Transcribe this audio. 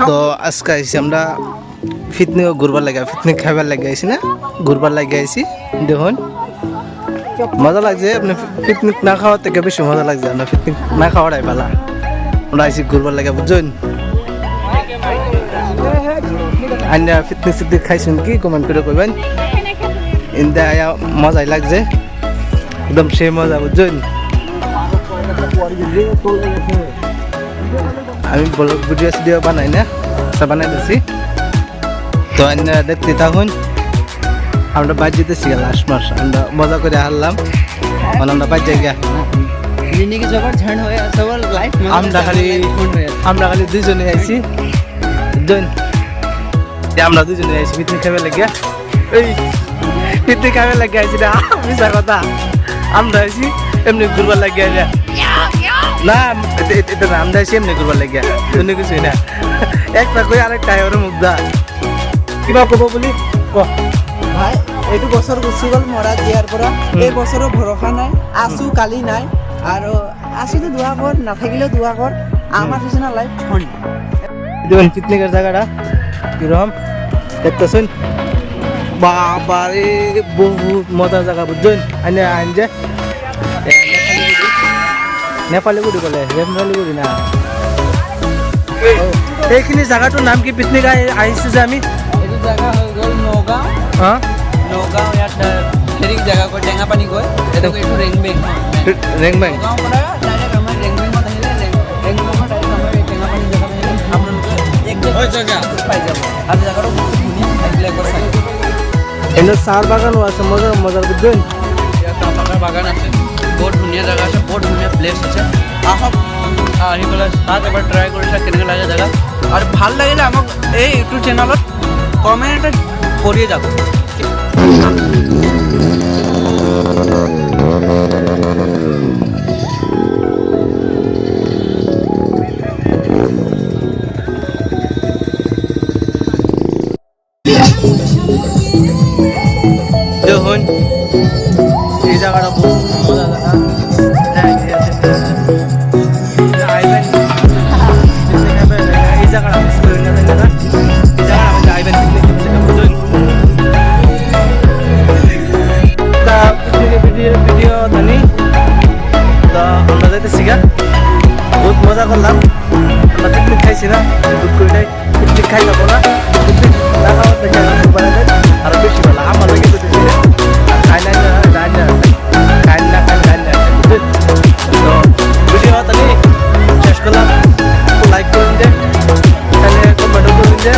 তো আজকে আইসি আমরা পিকনিক ঘুরবার লাগে, পিকনিক খাইবার লাগে আইসি না, ঘুরবার লাগে আইসি। দেখুন মজা লাগছে, আপনি পিকনিক না খাওয়ার থেকে বেশি মজা লাগছে। আমরা পিকনিক না খাওয়াটাই পালা, আমরা আইসি ঘুরবার লাগে, বুঝছেন? আইনা পিকনিক সিকনিক খাইছেন কি কমেন্ট করে কইবেন। ইন্দা মজাই লাগছে, একদম সে মজা, বুঝছেন? আমি ব্লগ ভিডিও বানাই না, বানাই দিচ্ছি। তো আপনারা দেখতে থাকুন। আমরা বাইর যেতেছি লাস্ট মাস, আমরা মজা করে হারলাম, মানে আমরা বাইর যাই গা। আমরা খালি দুইজনে আইছি, আমরা দুজনে আইছি পিকনিক খাবে লাগে। এই পিকনিক খাবে লাগে আইছি না, মিশা কথা। আমরা আইছি এমনি ঘুরবার লাগে না, এটা না, আমরা আইছি এমনি ঘুরবার লাগে, অন্য কিছুই না। একটা কই আরেকটা ওর মুগ্ধা কিবা কব বলি ভাই। এইটো বছর গুচি গ'ল মৰা দিয়াৰ পৰা, এই বছৰৰ ভৰসা নাই, আছো কালি নাই। আৰু আছিতো দোয়া কৰ, নাথাকিলেও দোয়া কৰ। আমার পিছনে লাইফ ফোন দেখুন পিকনিকের জায়গাটা কিরকম দেখতেছেন। বাবারে বহুত মজার জায়গা, বুঝছেন? আইন যে নেপালি গুড়ি বলে, নেপালি গুড়ি না। এইখিনি জায়গাটোৰ নাম কি? পিকনিক আহিছো যে আমি, এইটো জায়গা হৈ গ'ল নগাঁও। নগাঁও ইয়াত হেৰি জেগা কয় টেঙাপানী কয়, এইটো এইটো ৰেংবেং। ৰেংবেং নগাঁও পৰা ডাইৰেক্ট আমাৰ ৰেংবেঙত আহিলে, ৰেংবেঙৰ ডাইৰেক্ট আমাৰ এই টেঙাপানী জেগাত আহিলে আপোনালোকে একদম পাই যাব। আৰু জেগাটো বহুত ধুনীয়া, ঠাইবিলাকৰ চাই। এনে চাহ বাগানো আছে, মজা মজাৰ, বুঝছেন? ইয়াত চাহপাতৰ বাগান আছে, বহুত ধুনীয়া জেগা আছে, বহুত ধুনীয়া প্লেচ আছে। আহক, আহি পেলাই তাত এবাৰ ট্ৰাই কৰিছা কেনেকৈ লাগে জেগা। আৰু ভাল লাগিলে আমাক এই ইউটিউব চেনেলত কমেণ্ট কৰিয়ে যাব। দেখুন এই জায়গাটা বহুত মজা জায়গা। আইবেন এই জায়গাটা মিস করেন না, এই জায়গা আমাদের আইবেন ভিডিও জানি। তো আমরা যাইতেছি গা, বহুত মজা করলাম। আমরা পিকনিক খাইছি না, দুধ করে পিকনিক খাই যাবো না, পিকনিক না খাওয়ার থেকে আরো বেশি ভালো আমার লাগে। তো ভিডিও তাহলে শেষ করলাম, লাইক করুন যে, তাহলে কমেন্ট করুন যে।